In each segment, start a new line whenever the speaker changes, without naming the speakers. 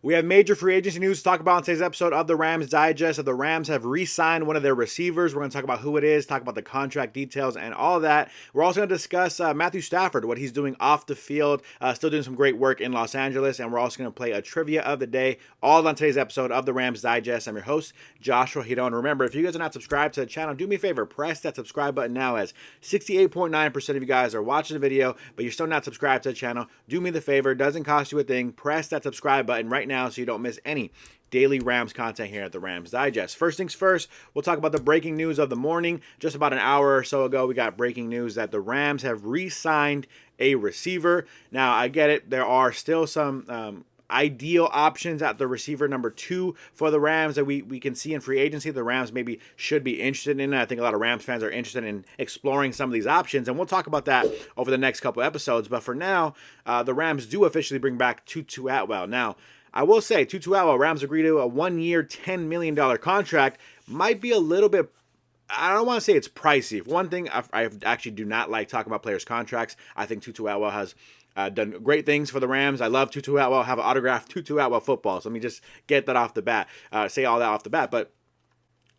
We have major free agency news to talk about in today's episode of the Rams Digest. The Rams have re-signed one of their receivers. We're going to talk about who it is, talk about the contract details, and all of that. We're also going to discuss Matthew Stafford, what he's doing off the field, still doing some great work in Los Angeles, and we're also going to play a trivia of the day, all on today's episode of the Rams Digest. I'm your host, Joshua Giron. Remember, if you guys are not subscribed to the channel, do me a favor, press that subscribe button now, as 68.9% of you guys are watching the video, but you're still not subscribed to the channel. Do me the favor, it doesn't cost you a thing. Press that subscribe button right now so you don't miss any daily Rams content here at the Rams Digest. First things first, we'll talk about the breaking news of the morning. Just about an hour or so ago, we got breaking news that the Rams have re-signed a receiver. Now, I get it. There are still some ideal options at the receiver number 2 for the Rams that we can see in free agency. The Rams maybe should be interested in. I think a lot of Rams fans are interested in exploring some of these options, and we'll talk about that over the next couple episodes. But for now, the Rams do officially bring back Tutu Atwell. Now, I will say, Tutu Atwell, Rams agree to a 1-year, $10 million contract. Might be a little bit, I don't want to say it's pricey. One thing, I actually do not like talking about players' contracts. I think Tutu Atwell has done great things for the Rams. I love Tutu Atwell. I have an autographed Tutu Atwell football. So let me just get that off the bat, say all that off the bat. But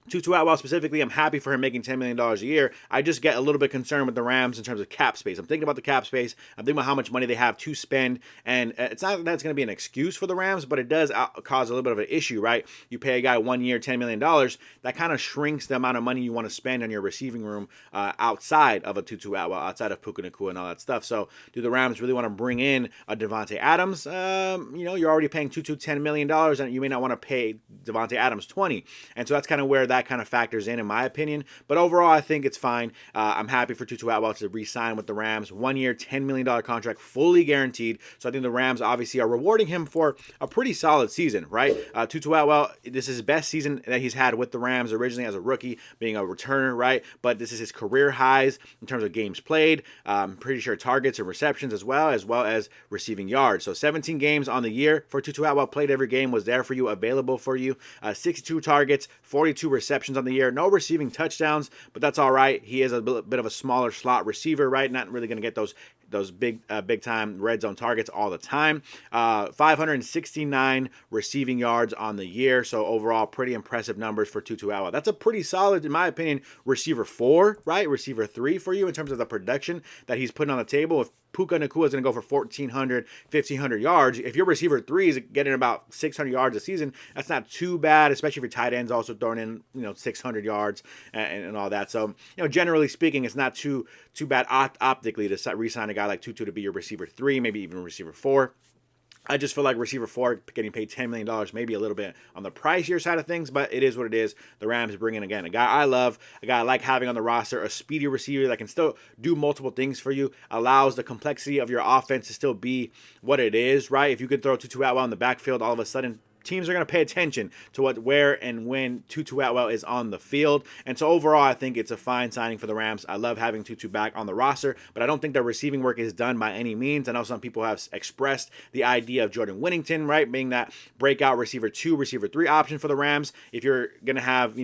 Tutu Atwell specifically, I'm happy for him making $10 million a year. I just get a little bit concerned with the Rams in terms of cap space. I'm thinking about the cap space. I'm thinking about how much money they have to spend. And it's not that it's going to be an excuse for the Rams, but it does cause a little bit of an issue, right? You pay a guy 1 year, $10 million. That kind of shrinks the amount of money you want to spend on your receiving room outside of a Tutu Atwell, outside of Puka Nacua and all that stuff. So do the Rams really want to bring in a Davante Adams? You're already paying Tutu $10 million, and you may not want to pay Davante Adams $20. And so that's kind of where that kind of factors in my opinion. But overall, I think it's fine. I'm happy for Tutu Atwell to re-sign with the Rams. 1 year, $10 million contract, fully guaranteed. So I think the Rams obviously are rewarding him for a pretty solid season, right? Tutu Atwell, this is his best season that he's had with the Rams, originally as a rookie, being a returner, right? But this is his career highs in terms of games played. I'm pretty sure targets and receptions as well as receiving yards. So 17 games on the year for Tutu Atwell. Played every game, was there for you, available for you. 62 targets, 42 receptions on the year. No receiving touchdowns, but that's all right. He is a bit of a smaller slot receiver, right? Not really going to get those big time red zone targets all the time. 569 receiving yards on the year. So overall, pretty impressive numbers for Tutu Atwell. That's a pretty solid, in my opinion, receiver 4, right? Receiver 3 for you in terms of the production that he's putting on the table. If Puka Nacua is going to go for 1,400, 1,500 yards. If your receiver 3 is getting about 600 yards a season, that's not too bad, especially if your tight end's also throwing in, 600 yards and all that. So, generally speaking, it's not too bad optically to re-sign a guy like Tutu to be your receiver 3, maybe even receiver 4. I just feel like receiver 4 getting paid $10 million, maybe a little bit on the pricier side of things, but it is what it is. The Rams bring in, again, a guy I love, a guy I like having on the roster, a speedy receiver that can still do multiple things for you, allows the complexity of your offense to still be what it is, right? If you could throw Tutu Atwell in the backfield, all of a sudden, teams are going to pay attention to where and when Tutu Atwell is on the field. And so overall, I think it's a fine signing for the Rams. I love having Tutu back on the roster, but I don't think their receiving work is done by any means. I know some people have expressed the idea of Jordan Whittington, right, being that breakout receiver 2, receiver 3 option for the Rams. If you're going to have,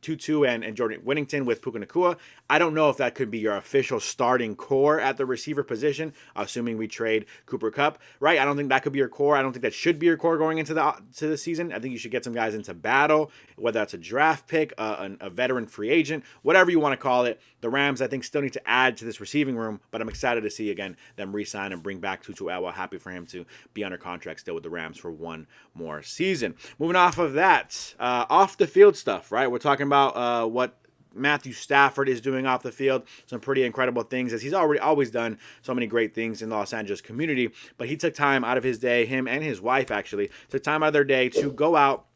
Tutu and Jordan Whittington with Puka Nacua, I don't know if that could be your official starting core at the receiver position, assuming we trade Cooper Kupp, right? I don't think that could be your core. I don't think that should be your core going into the season. I think you should get some guys into battle, whether that's a draft pick, a veteran free agent, whatever you want to call it. The Rams, I think, still need to add to this receiving room, but I'm excited to see, again, them re-sign and bring back Tutu Atwell. Happy for him to be under contract still with the Rams for one more season. Moving off of that, off the field stuff, right? We're talking about what Matthew Stafford is doing off the field. Some pretty incredible things, as he's always done so many great things in the Los Angeles community. But he took time out of his day, him and his wife actually, took time out of their day to go out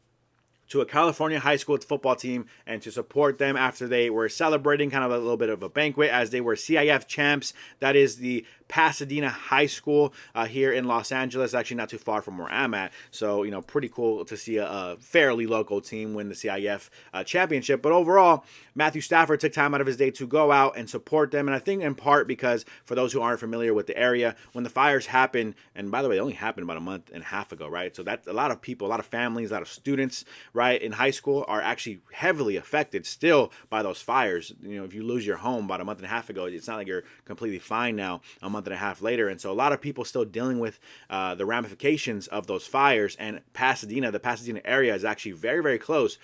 to a California high school football team and to support them after they were celebrating kind of a little bit of a banquet as they were CIF champs. That is the Pasadena High School here in Los Angeles, actually not too far from where I'm at. So, pretty cool to see a fairly local team win the CIF championship. But overall, Matthew Stafford took time out of his day to go out and support them. And I think in part because, for those who aren't familiar with the area, when the fires happened, and by the way, they only happened about a month and a half ago, right? So that's a lot of people, a lot of families, a lot of students, right, in high school are actually heavily affected still by those fires. If you lose your home about a month and a half ago, it's not like you're completely fine now a month month and a half later. And so a lot of people still dealing with the ramifications of those fires. And Pasadena, the Pasadena area, is actually very, very close.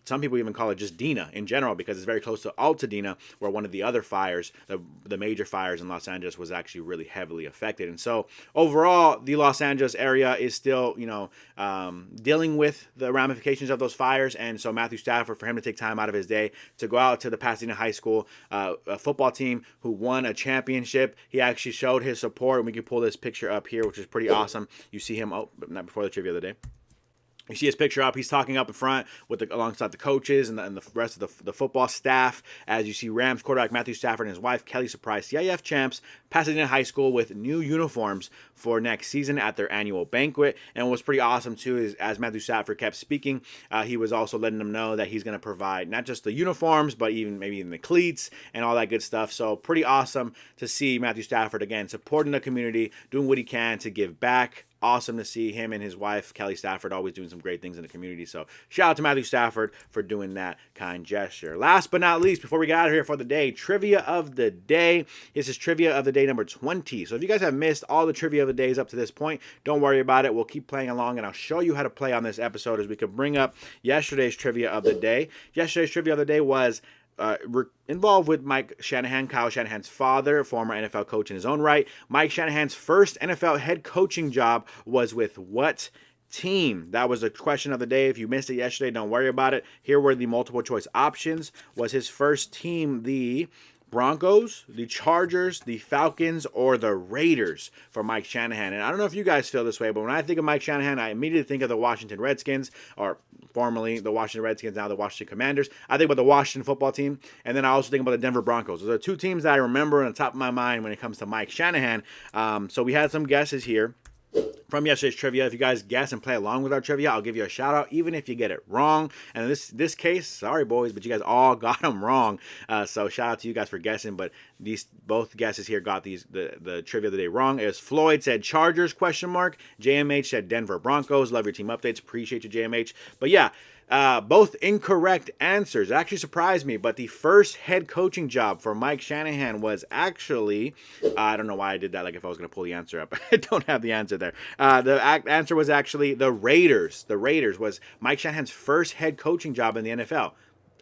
Some people even call it just Dena in general, because it's very close to Altadena, where one of the other fires, the major fires in Los Angeles, was actually really heavily affected. And so overall, the Los Angeles area is still, dealing with the ramifications of those fires. And so Matthew Stafford, for him to take time out of his day to go out to the Pasadena High School football team who won a championship, he actually showed his support. And we can pull this picture up here, which is pretty awesome. You see him, not before the trivia of the day. You see his picture up. He's talking up in front alongside the coaches and the rest of the football staff. As you see, Rams quarterback Matthew Stafford and his wife Kelly surprised CIF champs Pasadena High School with new uniforms for next season at their annual banquet. And what was pretty awesome too is, as Matthew Stafford kept speaking, he was also letting them know that he's going to provide not just the uniforms, but even the cleats and all that good stuff. So pretty awesome to see Matthew Stafford again supporting the community, doing what he can to give back. Awesome to see him and his wife, Kelly Stafford, always doing some great things in the community. So shout out to Matthew Stafford for doing that kind gesture. Last but not least, before we get out of here for the day, trivia of the day. This is trivia of the day number 20. So if you guys have missed all the trivia of the days up to this point, don't worry about it. We'll keep playing along, and I'll show you how to play on this episode as we can bring up yesterday's trivia of the day. Yesterday's trivia of the day was involved with Mike Shanahan, Kyle Shanahan's father, former NFL coach in his own right. Mike Shanahan's first NFL head coaching job was with what team? That was the question of the day. If you missed it yesterday, don't worry about it. Here were the multiple choice options. Was his first team the Broncos, the Chargers, the Falcons, or the Raiders for Mike Shanahan? And I don't know if you guys feel this way, but when I think of Mike Shanahan, I immediately think of the Washington Redskins, or formerly the Washington Redskins, now the Washington Commanders. I think about the Washington football team, and then I also think about the Denver Broncos. Those are two teams that I remember on the top of my mind when it comes to Mike Shanahan. So we had some guesses here from yesterday's trivia. If you guys guess and play along with our trivia, I'll give you a shout out, even if you get it wrong. And in this case, sorry boys, but you guys all got them wrong. So shout out to you guys for guessing. But these both guesses here got the trivia of the day wrong. As Floyd said Chargers ? JMH said Denver Broncos. Love your team updates. Appreciate you, JMH. But yeah. Both incorrect answers. It actually surprised me, but the first head coaching job for Mike Shanahan was actually, I don't know why I did that, like if I was going to pull the answer up. I don't have the answer there. The answer was actually the Raiders. The Raiders was Mike Shanahan's first head coaching job in the NFL.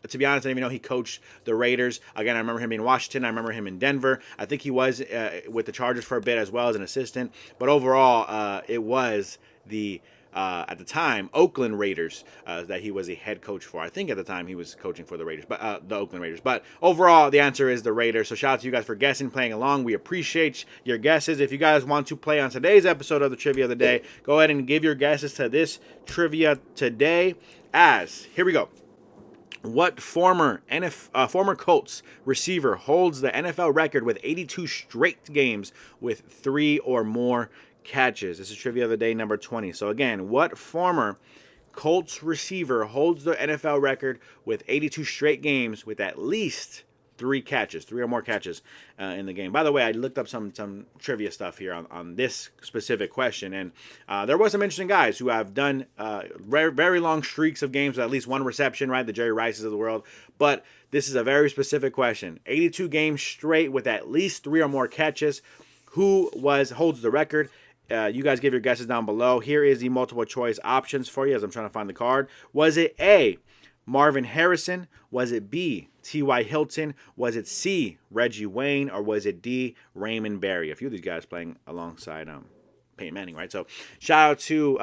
To be honest, I didn't even know he coached the Raiders. Again, I remember him in Washington. I remember him in Denver. I think he was with the Chargers for a bit as well as an assistant. But overall, it was the at the time, Oakland Raiders that he was a head coach for. I think at the time he was coaching for the Raiders, but the Oakland Raiders. But overall, the answer is the Raiders. So shout out to you guys for guessing, playing along. We appreciate your guesses. If you guys want to play on today's episode of the Trivia of the Day, go ahead and give your guesses to this trivia today. Here we go. What former Colts receiver holds the NFL record with 82 straight games with 3 or more catches? This is trivia of the day number 20. So again, what former Colts receiver holds the NFL record with 82 straight games with at least 3 or more catches in the game? By the way, I looked up some trivia stuff here on this specific question, and there was some interesting guys who have done very, very long streaks of games with at least 1 reception, right? The Jerry Rices of the world. But this is a very specific question. 82 games straight with at least 3 or more catches. Who holds the record? You guys give your guesses down below. Here is the multiple choice options for you as I'm trying to find the card. Was it A, Marvin Harrison? Was it B, T.Y. Hilton? Was it C, Reggie Wayne? Or was it D, Raymond Berry? A few of these guys playing alongside Peyton Manning, right? So shout out to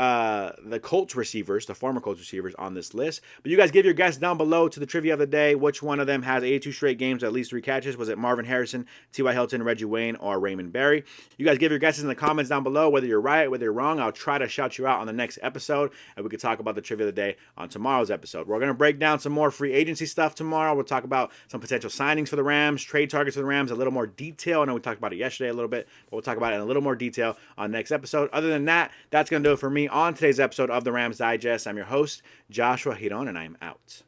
the Colts receivers, the former Colts receivers on this list. But you guys give your guess down below to the trivia of the day. Which one of them has 82 straight games, at least 3 catches? Was it Marvin Harrison, T.Y. Hilton, Reggie Wayne, or Raymond Berry? You guys give your guesses in the comments down below, whether you're right, whether you're wrong. I'll try to shout you out on the next episode, and we can talk about the trivia of the day on tomorrow's episode. We're going to break down some more free agency stuff tomorrow. We'll talk about some potential signings for the Rams, trade targets for the Rams, a little more detail. I know we talked about it yesterday a little bit, but we'll talk about it in a little more detail on next episode. Other than that, that's going to do it for me on today's episode of the Rams Digest. I'm your host, Joshua Giron, and I'm out.